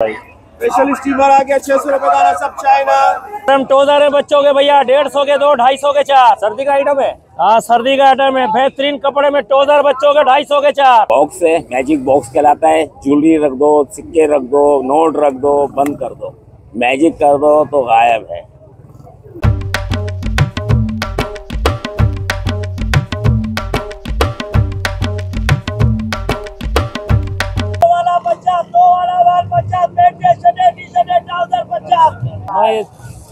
Special steamer आ गया 600 रुपए दाना, सब चाइना। टोजर है बच्चों के भैया, 150 के 2, 250 के 4। सर्दी का आइटम है। हाँ, सर्दी का आइटम है। बेहतरीन कपड़े में टोजर बच्चों के 250 के 4। बॉक्स है, मैजिक बॉक्स कहलाता है। ज्वेलरी रख दो, सिक्के रख दो, नोट रख दो, बंद कर दो, मैजिक कर दो तो गायब है।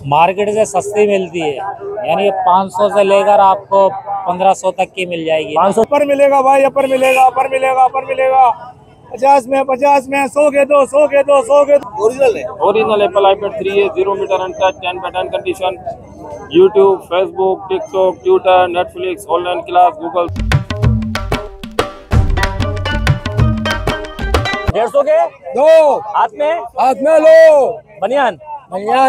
मार्केट से सस्ती मिलती है, यानी 500 से लेकर आपको 1500 तक की मिल जाएगी। 500 पर मिलेगा भाई, अपर मिलेगा, अपर मिलेगा, अपर मिलेगा। 50 में 100 के दो, 100 के दो, 100 के दो। ओरिजिनल है, ओरिजिनल एप्पल आईपैड 3 है, 0 metre untouch, 10/10 condition. YouTube, Facebook, TikTok, Twitter, Netflix, online class, Google. 150 के दो, हाथ में लो। बनियान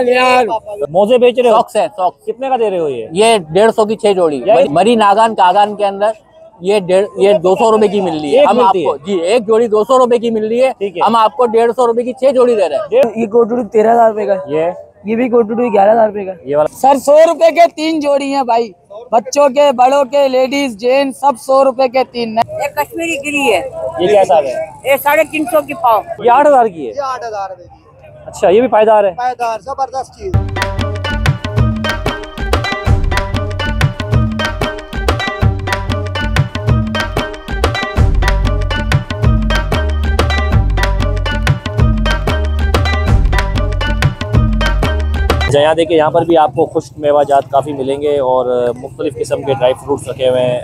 यार मोजे बेच रहे हो? सॉक्स है, सॉक्स कितने का दे रहे हो ये? 150 की 6 जोड़ी। मरी नागान कागान के अंदर ये 200 रुपए की मिल रही है। हम आपको जी एक जोड़ी 200 रुपए की मिल रही है। हम आपको 150 रुपए की 6 जोड़ी दे रहे हैं। ये कोटुड़ी 13,000 रुपए का। ये भी कोटुड़ी 11,000 रुपए का। ये वाला सर 100 रुपए के 3 जोड़ी हैं भाई, बच्चों के, बड़ों के, लेडीज, जेंट्स सब 100 रुपए के 3। एक कश्मीरी गिरी है, ये क्या साग है? ये 350 की पाव। ये 8,000 की है। 8,000 रुपए की। अच्छा, ये भी पायदार है। पायदार, जबरदस्त चीज। यहाँ देखिए, यहाँ पर भी आपको खुश्क मेवाजात काफ़ी मिलेंगे और मुख्तलिफ किस्म के ड्राई फ्रूट्स रखे हुए हैं।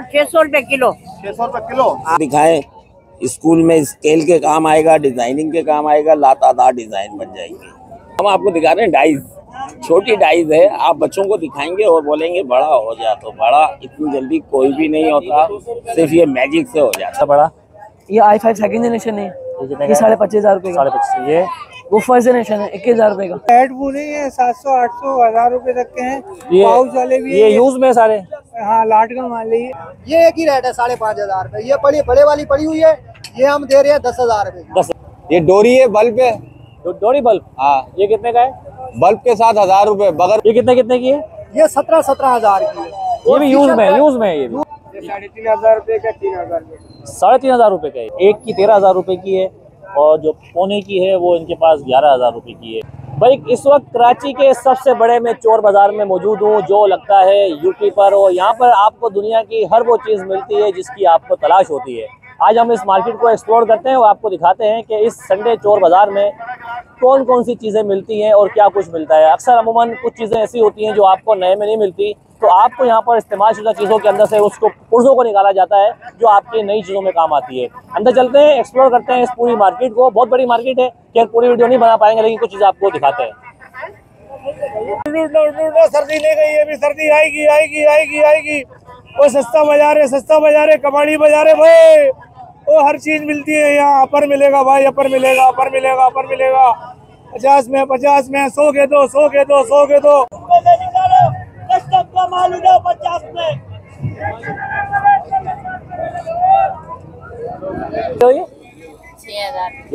600 रुपए किलो। 600 रुपए किलो दिखाएं, स्कूल में स्केल के काम आएगा, डिजाइनिंग के काम आएगा, लातादार डिजाइन बन जाएंगे। हम आपको दिखा रहे हैं डाइज, छोटी डाइज है। आप बच्चों को दिखाएंगे और बोलेंगे बड़ा हो जा, तो बड़ा इतनी जल्दी कोई भी नहीं होता, सिर्फ ये मैजिक से हो जाता। बड़ा ये i5 सेकंड जनरेशन है, ये 25,000 रुपए का। 25,500। ये वो फर्स्ट जनरेशन है, 21,000 रुपए का। हेड पूरे हैं 700, 800, 1000 रुपए तक के हैं। ये पाउच वाले भी ये यूज में सारे। हाँ, लाट का मान लीजिए। ये एक ही रेट है 5,500 रुपए। ये बड़े वाली पड़ी हुई है, ये हम दे रहे हैं 10,000 रुपए। 10। ये डोरी है, बल्ब है। डोरी बल्ब? हाँ। ये कितने का है? बल्ब के साथ 1000 रुपए। बगैर ये कितने की है? ये 17,000 की है। ये भी यूज में है। ये भी 3,500 रुपए का, 3,000 रुपए। 3,500 रुपए का है। एक की 13,000 रुपए की है और जो पौने की है वो इनके पास 11,000 रुपए की है। भाई, इस वक्त कराची के सबसे बड़े में चोर बाजार में मौजूद हूँ, जो लगता है यूपी पर। और यहाँ पर आपको दुनिया की हर वो चीज़ मिलती है जिसकी आपको तलाश होती है। आज हम इस मार्केट को एक्सप्लोर करते हैं और आपको दिखाते हैं कि इस संडे चोर बाजार में कौन कौन सी चीज़ें मिलती हैं और क्या कुछ मिलता है। अक्सर अमूमन कुछ चीज़ें ऐसी होती हैं जो आपको नए में नहीं मिलती, तो आपको यहाँ पर इस्तेमाल शुदा चीज़ों के अंदर से उसको पुर्जों को निकाला जाता है जो आपकी नई चीज़ों में काम आती है। अंदर चलते हैं, एक्सप्लोर करते हैं इस पूरी मार्केट को। बहुत बड़ी मार्केट है, क्या पूरी वीडियो नहीं बना पाएंगे, लेकिन कुछ चीज़ आपको दिखाते हैं। सर्दी नहीं गई, अभी सर्दी आएगी आएगी आएगी आएगी। वो सस्ता बाजार है, सस्ता बाजार है, कबाड़ी बाजार है भाई। वो हर चीज मिलती है यहाँ। अपर मिलेगा भाई, अपर मिलेगा, अपर मिलेगा, अपर मिलेगा। 50 में 100 के दो, 100 के दो, 100 के दो। 50 में। तो ये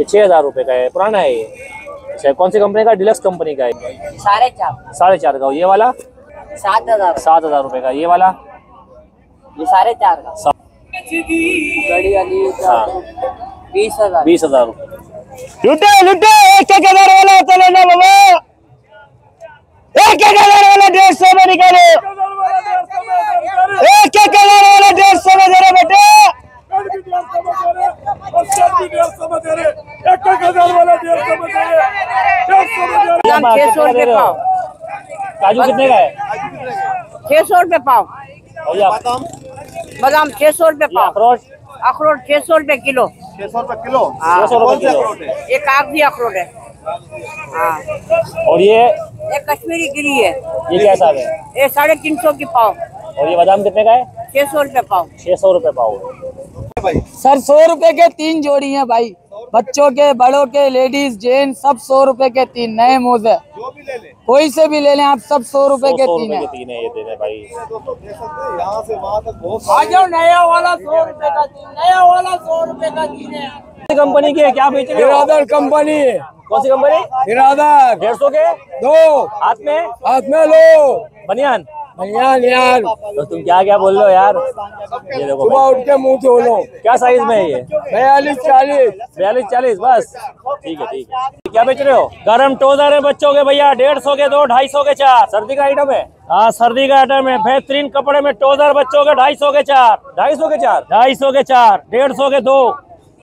6,000 रुपए का है। पुराना है ये? अच्छा, कौन सी कंपनी का? डिलक्स कंपनी का है। 4.5। 4.5 का। ये वाला 7,000। 7,000 रुपए का। ये वाला ये 4.5 का। बड़ी वाली 20,000। 20,000 रुपए। लुटे लुटे, 1,000 वाला तो लेना बाबा। 1,000 वाला 150 में निकालो। 1,000 वाला 150 में दे रहे बेटे। 1,000 वाला 600 रुपए पाव। काजू कितने का है? 600 रुपए पाव। और ये बादाम 600 रुपए पाव। अखरोट? अखरोट 600 रुपए किलो। 600 रुपए किलो। 600 रुपए किलो। ये कागजी अखरोट है। हाँ। और ये कश्मीरी गिरी है। ये क्या साग है? ये 350 की पाव। और ये बादाम कितने का है? 600 रुपए पाव। 600 रुपए पाव। सर 100 रुपए के 3 जोड़ी हैं भाई, बच्चों के बड़ों के लेडीज जेंट्स सब 100 रुपए के 3 नए मोजे, कोई से भी ले लें आप, सब 100 रुपए के 3 है। 3 है ये दे रहे भाई। यहाँ से वहाँ तक बहुत आ जाओ, नया वाला 100 रुपए का 3, नया वाला 100 रुपए का 3 है। कंपनी की है, क्या बेच रहे हो? बिरादर कंपनी। कौन सी कंपनी? बिरादर 150 के 2 हाथ में लो बनियान। यार। तो तुम क्या क्या बोल रहे हो यार? ये देखो सुबह उठ के मुंह धो लो। क्या साइज में है ये? 42 40 बस, ठीक है। क्या बेच रहे हो? गरम टोजर है बच्चों के भैया, 150 के 2, 250 के 4। सर्दी का आइटम है। हाँ, सर्दी का आइटम है। बेहतरीन कपड़े में टोजर बच्चों के 250 के 4, 250 के 4, 250 के 4, 150 के 2।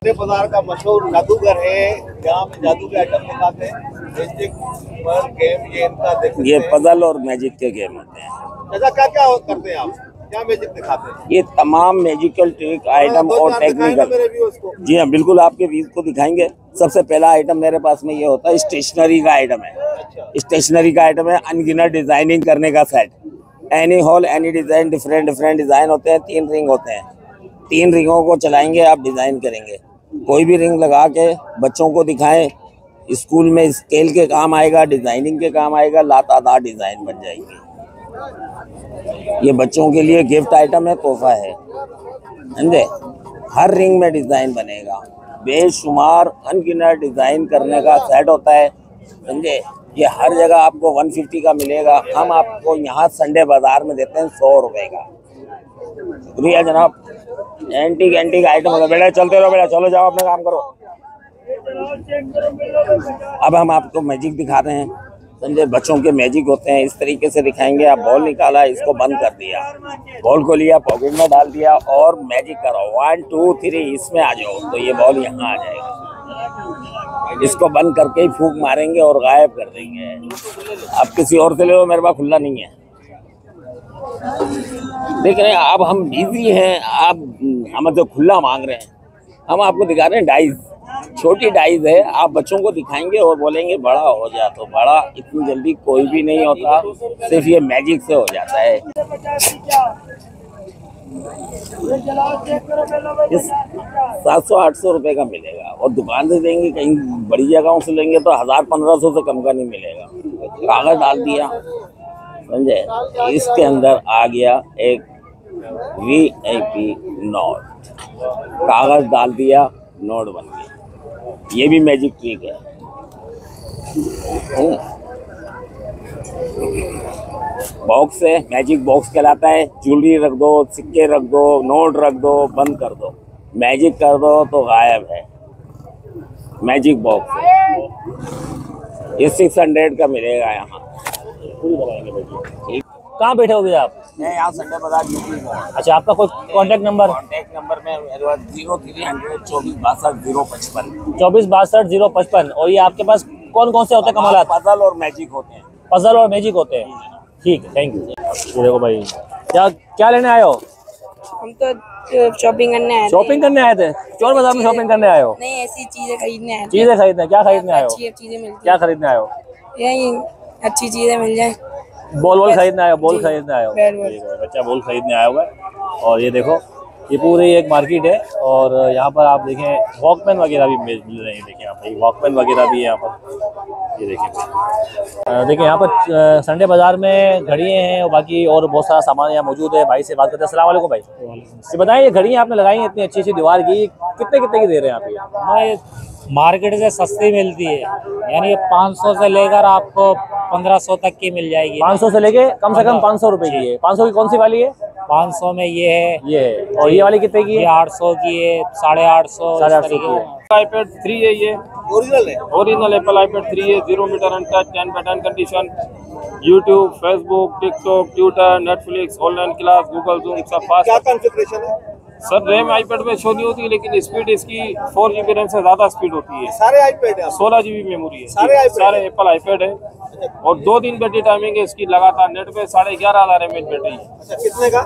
बाजार का मशहूर जादूगर है, यहाँ पे जादू के आइटम दिखाते हैं। मैजिक पर गेम ये इनका देखते ये पजल और मैजिक के गेम होते हैं। ऐसा क्या क्या करते हैं आप? क्या मैजिक दिखाते हैं? ये तमाम मैजिकल ट्रिक आइटम और टेक्निकल। जी हाँ, बिल्कुल आपके व्यूज को दिखाएंगे। सबसे पहला आइटम मेरे पास में ये होता है, स्टेशनरी का आइटम है। स्टेशनरी का आइटम है, अनगिनत डिजाइनिंग करने का set. Any hall any design, different design होते हैं। 3 रिंग होते हैं। 3 रिंगों को चलाएंगे, आप डिजाइन करेंगे। कोई भी रिंग लगा के बच्चों को दिखाएं, स्कूल में स्केल के काम आएगा, डिजाइनिंग के काम आएगा, लातादार डिजाइन बन जाएंगे। ये बच्चों के लिए गिफ्ट आइटम है, तोहफा है, समझे। हर रिंग में डिजाइन बनेगा, बेशुमार अनगिनत डिजाइन करने का सेट होता है, समझे। ये हर जगह आपको 150 का मिलेगा। हम आपको यहाँ संडे बाजार में देते हैं 100 रुपए का। शुक्रिया जनाब। एंटीक आइटम होगा। बेटा चलते रहो, बेटा चलो, जाओ अपना काम करो। अब हम आपको मैजिक दिखा रहे हैं, समझे। बच्चों के मैजिक होते हैं, इस तरीके से दिखाएंगे। आप बॉल निकाला, इसको बंद कर दिया, बॉल को लिया, पॉकेट में डाल दिया और मैजिक करो 1 2 3 इसमें आ जाओ, तो ये बॉल यहाँ आ जाएगा। इसको बंद करके ही फूंक मारेंगे और गायब कर देंगे। अब किसी और से ले लो, मेरे पास खुला नहीं है। देख रहे हैं, अब हम बिजी हैं, आप हमसे खुला मांग रहे हैं। हम आपको दिखा रहे हैं डाइस, छोटी डाइस है। आप बच्चों को दिखाएंगे और बोलेंगे बड़ा हो जा, तो बड़ा इतनी जल्दी कोई भी नहीं होता, सिर्फ ये मैजिक से हो जाता है। 700-800 रुपए का मिलेगा और दुकान से देंगे, कहीं बड़ी जगहों से लेंगे तो 1000-1500 से कम का नहीं मिलेगा। कागज डाल दिया, समझे। इसके अंदर आ गया एक VIP नोट, कागज डाल दिया, नोट बन गया। ये भी मैजिक ट्रिक है। बॉक्स है, मैजिक बॉक्स कहलाता है। ज्वेलरी रख दो, सिक्के रख दो, नोट रख दो, बंद कर दो, मैजिक कर दो तो गायब है। मैजिक बॉक्स है, ये 600 का मिलेगा यहाँ। कहाँ बैठे हो भैया आप? मैं यहाँ संडे बाजार यूपी में। अच्छा, आपका कोई कांटेक्ट नंबर? कांटेक्ट नंबर में मेरे पास 0300 2462 055 2462 055। और ये आपके पास कौन कौन से होते हैं कमालात? पजल और मैजिक होते हैं। पजल और मैजिक होते हैं, ठीक है, थैंक यू। ये देखो भाई, क्या लेने आए हो? हम तो शॉपिंग करने आए थे। शॉपिंग करने आए थे? चोर बाजार में शॉपिंग करने आए हो? नहीं, ऐसी चीजें खरीदने आए थे। चीजें खरीदने? क्या खरीदने आए हो? अच्छी चीजें मिलती क्या खरीदने आए हो? यही अच्छी चीजें मिल जाए। बॉल खरीदने आए हो? बॉल खरीदने आए हो? Bat ball. ठीक है, बच्चा बॉल खरीदने आया हुआ है। और ये देखो, ये पूरी एक मार्केट है और यहाँ पर आप देखें वॉकमैन वगैरह भी मिल रहे हैं। देखिए यहाँ पर वॉकमैन वगैरह भी है यहाँ पर। ये देखिए यहाँ पर संडे बाजार में घड़ियाँ हैं और बाकी और बहुत सारा सामान यहाँ मौजूद है। भाई से बात करते हैं। अस्सलाम वालेकुम भाई, ये बताएं, ये घड़ियाँ आपने लगाई हैं इतनी अच्छी अच्छी दीवार की, कितने कितने की दे रहे हैं आप? ये मार्केट से सस्ती मिलती है, यानी 500 से लेकर आपको 1500 तक की मिल जाएगी। 500 से लेके कम से कम 500 रुपए की है। 500 की कौन सी वाली है? 500 में ये है, और ये वाली कितने की है? ये 800 की है, 850 की है। iPad 3 है, ये ओरिजिनल एप्पल iPad 3 है, 0 metre untouch, 10 button condition. YouTube, Facebook, TikTok, Twitter, Netflix, online class, Google Zoom सब फास्ट। क्या कॉन्फ़िगरेशन है? सर रैम iPad में शो नहीं होती, लेकिन स्पीड इसकी 4 GB रैम से ज्यादा स्पीड होती है। सारे iPad है? 16 GB मेमोरी है। सारे एप्पल iPad है और 2 दिन बैटरी टाइमिंग है इसकी लगातार। नेट पे 11,500 mAh बैटरी। अच्छा, कितने का?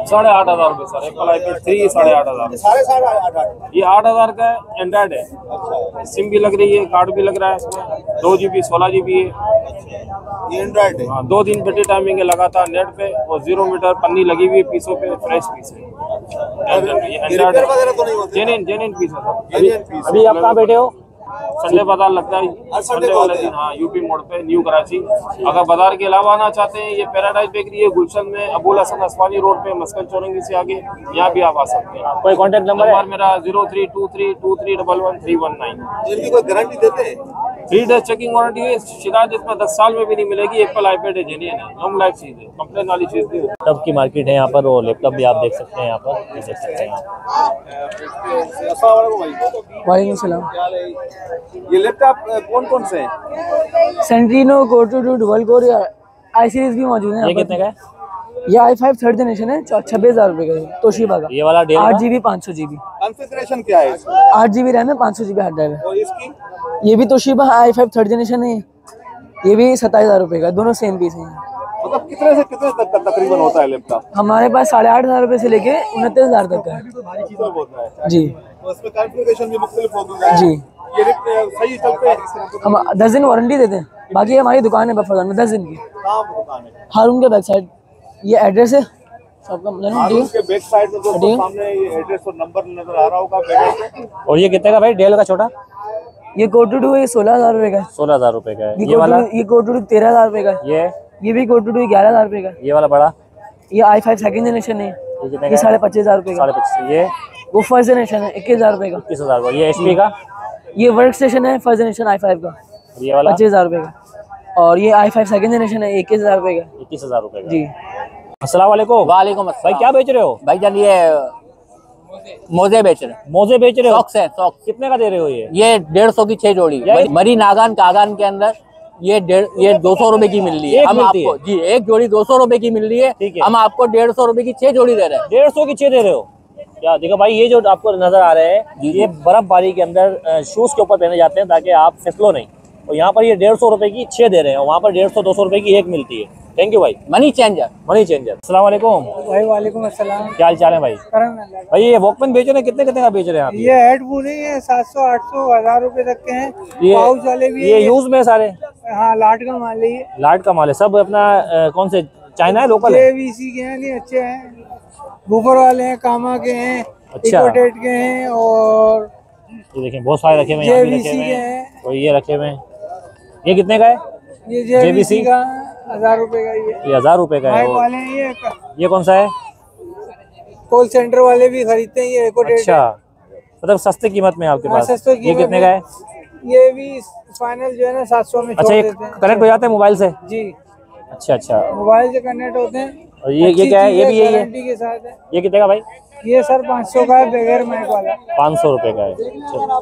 8,500 रुपये सर। Apple iPad 3 8,500। सारे 8,500? ये 8,000 का एंड्रॉइड है। अच्छा, सिम भी लग रही है, कार्ड भी लग रहा है इसमें। 2 GB 16 GB है। ये एंड्रॉइड है? हाँ, 2 दिन बैटरी टाइमिंग है लगातार नेट पे और 0 मीटर पन्नी लगी हुई है पीसों पे, फ्रेश पीस है। रिपेयर वगैरह तो नहीं होते? जेन्युइन पीस है सर। अभी आप कहाँ बैठे हो? संडे बाजार लगता है संडे वाले दिन, हाँ, यूपी मोड़ पे न्यू कराची। अगर बाजार के अलावा आना चाहते हैं, ये पैराडाइज बेकरी है गुलशन में, अबुल हसन असवानी रोड पे, मस्कल चौरंगी से आगे, यहाँ भी आप आ सकते हैं। कोई कांटेक्ट नंबर है? मेरा 032323111319। इनकी कोई गारंटी देते हैं? 3 डेज चेकिंग वारंटी है। शिकायत इसमें 10 साल में भी नहीं मिलेगी। एप्पल आईपैड है, जेन्युइन है, लॉन्ग लाइफ चीज है, कंप्लेन वाली चीज नहीं होती। लैपटॉप की मार्केट है यहाँ पर, और लैपटॉप भी आप देख सकते हैं यहाँ पर, ये देख सकते हैं वालेकुम सलाम। ये लैपटॉप कौन कौन से हैं? सेंट्रीनो, कोर2 डुअल कोर या आई सीरीज भी मौजूद है। ये कितने का है? ये i5 थर्ड जनरेशन है, 26,000 रुपए का है, तोशिबा का। ये वाला 8GB 500GB, कॉन्फ़िगरेशन क्या है इसका? 8GB रैम है, 500GB हार्ड ड्राइव है। और इसकी ये भी तोशिबा i5 थर्ड जनरेशन है, ये भी 27,000 रुपए का, दोनों सेम पीस हैं। मतलब कितने से कितने तक का तकरीबन होता है लैपटॉप? हमारे पास 8,500 रुपए से लेके 29,000 तक का है होता है जी। तो इसमें कॉन्फ़िगरेशन भी मुख्तलिफ होगा जी। ये सही चलते हैं? हम 10 दिन वारंटी देते हैं, बाकी हमारी दुकान है बफरदान में 10 दिन की। कहाँ दुकान है? हारून के बैक साइड ये एड्रेस है सबका, हारून के बैक साइड में दोस्तों सामने ये एड्रेस और नंबर नजर आ रहा होगा बैनर पे। और ये कितने का भाई डेल का छोटा? ये कोर2 है, 16,000 रुपए का है। 16,000 रुपए का है। ये वाला ये कोर2 13,000 रुपए का है। ये भी कोर2 11,000 रुपए का। ये वाला बड़ा? ये i5 सेकंड जनरेशन है, ये ये 25,500 रुपए का। 25,500। ये वो फर्स्ट जनरेशन है, 21,000 रुपए का। 21,000 का। ये HP का? ये वर्क स्टेशन है, फर्स्ट जनरेशन i5 का, ये वाला 25,000 रुपए का। और ये i5 सेकंड जनरेशन है, 21,000 रुपए का। 21,000 रुपए का। जी। अस्सलाम वालेकुम। वालेकुम भाई क्या बेच रहे हो? भाईजान ये मोजे बेच रहे हैं। मोजे बेच रहे हो? सॉक्स है, सॉक्स। कितने का दे रहे हो ये? ये 150 की 6 जोड़ी। मरी नागान कागान के अंदर ये 200 रुपए की मिल रही है। हम आपको जी एक जोड़ी 200 रुपए की मिल रही है। हम आपको 150 रुपए की 6 जोड़ी दे रहे हैं। 150 की 6 दे रहे हो? क्या देखो भाई, ये जो आपको नजर आ रहे हैं ये बर्फबारी के अंदर शूज के ऊपर पहने जाते हैं ताकि आप फिसलो नहीं। और यहाँ पर ये 150 रुपए की 6 दे रहे हैं, वहाँ पर 150-200 रुपए की एक मिलती है। थैंक यू भाई। Money changer. Money changer. अस्सलाम वालेकुम भाई वालेकुम अस्सलाम। क्या हाल चाल है भाई? भाई ये वॉकमैन बेच रहे हैं, कितने कितने का बेच रहे हैं आप? ये हेडफोन है, 700, 800, 1000 रुपए तक के हैं। ये पाउच वाले भी ये यूज में सारे? हाँ, लाट का माल है ये। लाट का माल है सब अपना। कौन से चाइना है, लोकल है? JVC के हैं, नहीं अच्छे हैं। बूफर वाले हैं, कामा के हैं, अच्छा। इकोटेट के हैं, और ये देखें बहुत सारे रखे हुए हैं, यहाँ भी रखे JVC हुए के हैं। हैं। और ये रखे हुए हैं। ये कितने का है? ये JVC JVC का 1000 रुपए का ये 1000 रुपए का है। माइक वाले हैं ये कौन सा है? कॉल सेंटर वाले भी खरीदते हैं, ये इकोटेट। अच्छा, मतलब सस्ते कीमत में आपके पास। सस्ते ये कितने का है? ये भी फाइनल जो है ना 700 में अच्छा, छोड़ ये देते हैं। कनेक्ट हो जाते हैं मोबाइल से? जी। अच्छा अच्छा। मोबाइल से कनेक्ट होते हैं। और ये क्या है? ये भी यही है? गारंटी के साथ है। ये कितने का भाई? ये सर 500 का है, बगैर माइक वाला। 500 रुपए का है। अच्छा।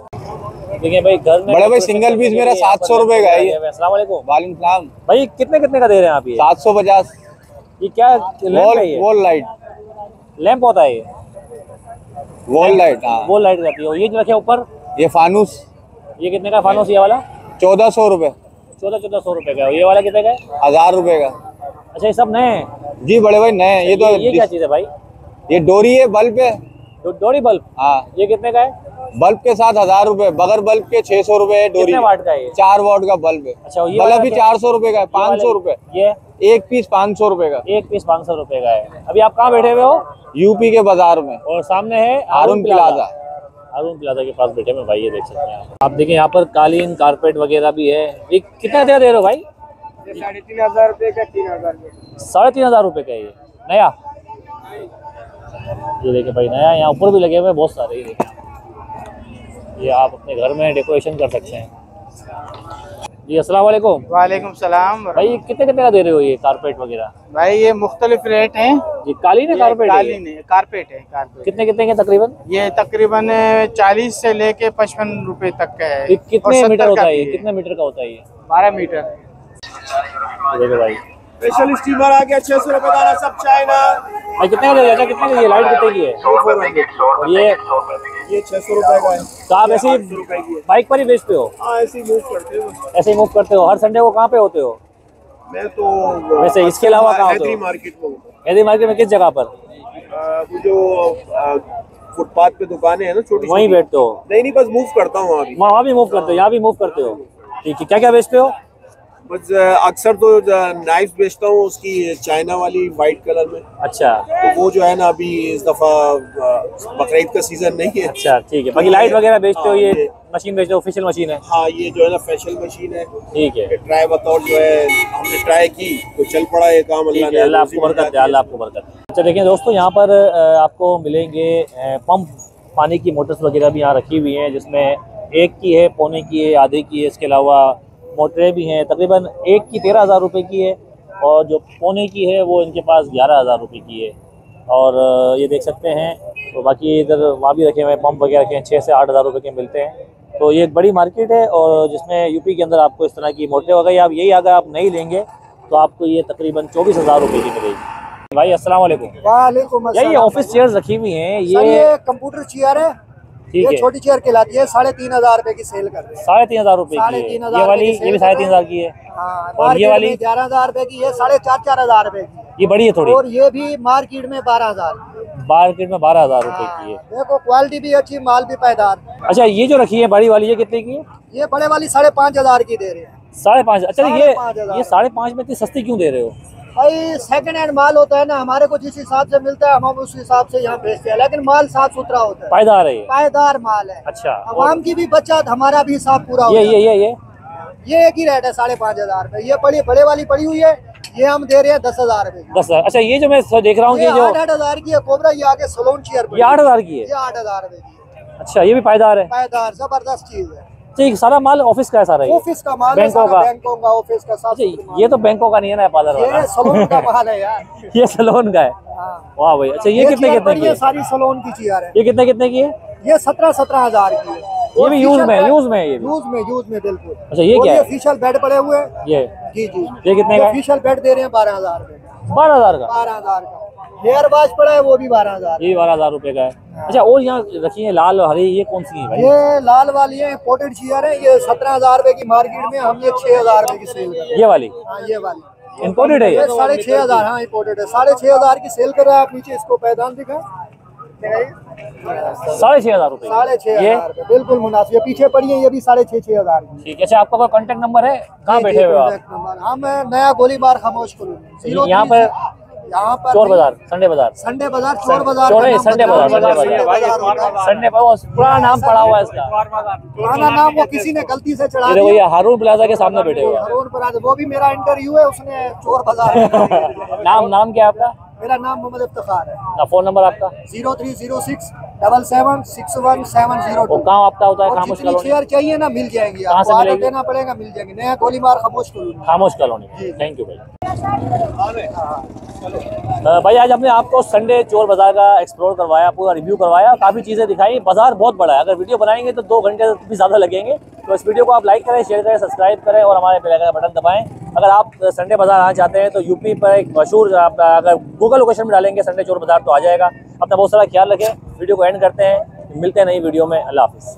देखिए भाई, घर में बड़े भाई सिंगल पीस मेरा 700 रुपए का है ये। अस्सलाम वालेकुम। वालेकुम सलाम। भाई कितने कितने का दे रहे हैं आप ये? 750। ये क्या लैंप है? ये वॉल लाइट। लैंप होता है ये? वॉल लाइट, हाँ। वॉल लाइट रहती है। और ये जो रखे ऊपर, ये फानूस। ये कितने का फानूस? ये वाला 1400 रुपए। 1400 रुपए का। ये वाला कितने का है? 1000 रुपए का। अच्छा, ये सब नए हैं? जी बड़े भाई नए हैं। ये तो ये क्या चीज है भाई? ये डोरी है, बल्ब है। डोरी बल्ब? हाँ। ये कितने का है? बल्ब के साथ 1000 रुपए, बगैर बल्ब के 600 रुपए है। डोरी कितने वाट का है ये? 4 वाट का बल्ब है। अच्छा, ये बल्ब वाला भी क्या? 400 रुपए का है। 500 रुपए ये एक पीस 500 रुपए का। एक पीस 500 रुपए का है। अभी आप कहाँ बैठे हुए हो? यूपी के बाजार में। और सामने है हारून प्लाजा। हारून प्लाजा के पास बैठे हैं भाई, ये देख सकते हैं आप देखें यहाँ पर कालीन कारपेट वगैरह भी है। ये कितना दे रहे हो भाई? 3,500 रुपए का, 3,000 रुपए। 3,500 रुपए का ये नया। ये देखें भाई नया, यहाँ ऊपर भी लगे हुए हैं बहुत सारे। ये देखें, ये आप अपने घर में डेकोरेशन कर सकते हैं। जी अस्सलाम वालेकुम। वालेकुम सलाम। भाई कितने कितने का दे रहे हो ये कारपेट वगैरह? भाई ये मुख्तलिफ रेट हैं। ये कालीन है, कारपेट है? कालीन है, कारपेट है। कारपेट कितने कितने के तकरीबन? ये तकरीबन 40 से लेके 55 रुपए तक का है। ये कितने मीटर होता है? कितने मीटर का होता है ये? 12 मीटर। देखो भाई, स्पेशल स्टीमर आ गया 600 रुपए का, सब चाइना। भाई कितने का दे रहा है? कितने की ये लाइट कितने की है? और ये 600 रुपए का है। तो आप ऐसे ही बाइक पर ही बेचते हो? हाँ, ऐसे ही मूव करते हो। ऐसे ही मूव करते हो? हर संडे को कहाँ पे होते हो? मैं तो वैसे इसके अलावा कहाँ होते हो? मार्केट में हूँ। हैदरी मार्केट में किस जगह पर? वो जो फुटपाथ पे दुकानें हैं ना छोटी, वहीं बैठते हो? नहीं बस मूव करता हूँ। अभी वहाँ भी मूव करते हो, यहाँ भी मूव करते हो? ठीक है। क्या क्या बेचते हो? बस अक्सर तो नाइफ बेचता हूँ उसकी चाइना वाली वाइट कलर में। अच्छा, तो वो जो है ना अभी इस दफा बकरीद का सीजन नहीं है। अच्छा ठीक है। बाकी लाइट वगैरह बेचते हो, ये मशीन बेचते हो, ऑफिशियल मशीन है? हाँ, ये जो है ना फेशियल मशीन है। ठीक है। ट्राई बतौर जो है हमने ट्राई की तो चल पड़ा ये काम। अल्लाह ने, अल्लाह आपको बरकत दे, अल्लाह आपको बरकत दे। अच्छा देखिए दोस्तों, यहाँ पर आपको मिलेंगे पंप, पानी की मोटर्स वगैरह भी यहाँ रखी हुई हैं, जिसमें एक की है, पौने की है, आधे की है। इसके अलावा मोटरें भी हैं। तकरीबन एक की 13,000 रुपये की है और जो पौने की है वो इनके पास 11,000 रुपये की है। और ये देख सकते हैं। तो बाकी इधर वहाँ भी रखे हुए हैं पंप वगैरह के, 6 से 8,000 रुपये के मिलते हैं। तो ये एक बड़ी मार्केट है और जिसमें यूपी के अंदर आपको इस तरह की मोटरें वगैरह, आप यही अगर आप नहीं लेंगे तो आपको ये तकरीबन 24,000 रुपये की मिलेगी। भाई अस्सलाम वालेकुम। वालेकुम अस्सलाम। ये ऑफिस चेयर्स रखी हुई हैं, ये कंप्यूटर चेयर है। ठीक ये है। छोटी चेयर कहलाती है। 3,500 रुपए की सेल कर रहे हैं। 3,500 रुपये की है। ये वाली, ये भी 3,500 की है। हाँ, और ये वाली 11,000 रुपए की है। 4,500 रुपए की। ये बड़ी है थोड़ी। और ये भी मार्केट में 12,000 की है। मार्केट में 12,000 रुपये की है। देखो क्वालिटी भी अच्छी, माल भी पायदार। अच्छा, ये जो रखी है बड़ी वाली, ये कितने की है? ये बड़े वाली 5,500 की दे रहे हैं। 5,500। अच्छा, ये 5,500। 5,500 में इतनी सस्ती क्यों दे रहे हो? भाई सेकंड हैंड माल होता है ना, हमारे को जिस हिसाब से मिलता है हम उस हिसाब से यहाँ बेचते हैं, लेकिन माल साफ सुथरा होता है, पायदार है ये? पायदार माल है। अच्छा। आवाम की भी बचत, हमारा भी हिसाब पूरा ये होता है। ये एक ही रेट है 5,500 रुपए। ये बड़े वाली पड़ी हुई है, ये हम दे रहे हैं 10,000 रुपए। 10,000। अच्छा, ये जो मैं देख रहा हूँ, ये जो 8,000 की है कोबरा, ये आगे सलोन चेयर, ये 8,000 की है। ये 8,000 रुपए की। अच्छा, ये भी पायदार है? पायदार, जबरदस्त चीज है। ठीक, सारा माल ऑफिस का है? सारा ऑफिस का माल है, बैंकों का? बैंकों का, ऑफिस का। अच्छा, ये तो बैंकों का नहीं है ना, पार्लर वाला? ये सलोन का माल है यार। ये सलोन का है? वाह भाई। अच्छा, ये कितने चेयर कितने की है? सारी सलोन की चेयर है। ये कितने कितने की है? ये 17,000 की है। ये भी यूज में है? यूज में है ये भी? यूज में बिल्कुल। अच्छा, ये क्या है? ऑफिशियल बेड पड़े हुए हैं। ये जी। ये कितने का है? ऑफिशियल बेड दे रहे हैं 12,000 रुपए। 12,000 का? 12,000 का। हेयर वाश पड़ा है, वो भी 12,000। ये 12,000 रुपए का है। अच्छा, और यहाँ रखी है लाल और हरी, ये कौन सी है भाई? ये लाल वाली है, इंपोर्टेड चेयर है। ये 17,000 रुपए की मार्केट में, हम ये 6,000 रुपए की सेल कर रहे हैं। ये वाली? हाँ, ये वाली इंपोर्टेड है ये? 6,500। हाँ, इंपोर्टेड है। 6,500 की सेल कर रहा है। आप नीचे इसको पैदान दिखा, 6,500 रुपए? 6,500 रुपए बिल्कुल मुनासिब। पीछे पड़ी है, ये भी 6,500 की। ठीक है। अच्छा, आपका कोई कांटेक्ट नंबर है? कहाँ बैठे हुए हो आप? हम नया गोलीबार खामोश करूँ। यहाँ पर चोर बाजार, संडे बाजार? संडे बाजार, चोर बाजार। संडे बाजार, संडे बाजार पुराना नाम पड़ा हुआ है इसका? पुराना नाम वो किसी ने गलती से चढ़ा दिया। दिया। हारून प्लाजा के सामने बैठे हुए? हारून प्लाजा, वो भी मेरा इंटरव्यू है, उसने चोर बाजार। नाम क्या है आपका? मेरा नाम मोहम्मद इफ्तिखार है। फोन नंबर आपका? 0306 7761 कहाँ आपका होता है? खामोश कॉलोनी। चेयर चाहिए ना, मिल जाएंगी। कहाँ से मिलेगी? देना पड़ेगा, मिल जाएंगे। नया गोलीबार खामोश कॉलोनी। खामोश कॉलोनी। थैंक यू भाई। भाई आज हमने आपको संडे चोर बाजार का एक्सप्लोर करवाया, पूरा रिव्यू करवाया, काफ़ी चीज़ें दिखाई। बाजार बहुत बड़ा है, अगर वीडियो बनाएंगे तो 2 घंटे भी ज़्यादा लगेंगे। तो इस वीडियो को आप लाइक करें, शेयर करें, सब्सक्राइब करें और हमारे बेल आइकन का बटन दबाएं। अगर आप संडे बाजार आना चाहते हैं तो यूपी पर एक मशहूर, आप अगर गूगल लोकेशन में डालेंगे संडे चोर बाजार तो आ जाएगा। अपना बहुत सारा ख्याल रखें। वीडियो को एंड करते हैं, मिलते हैं नई वीडियो में। अल्लाह हाफिज़।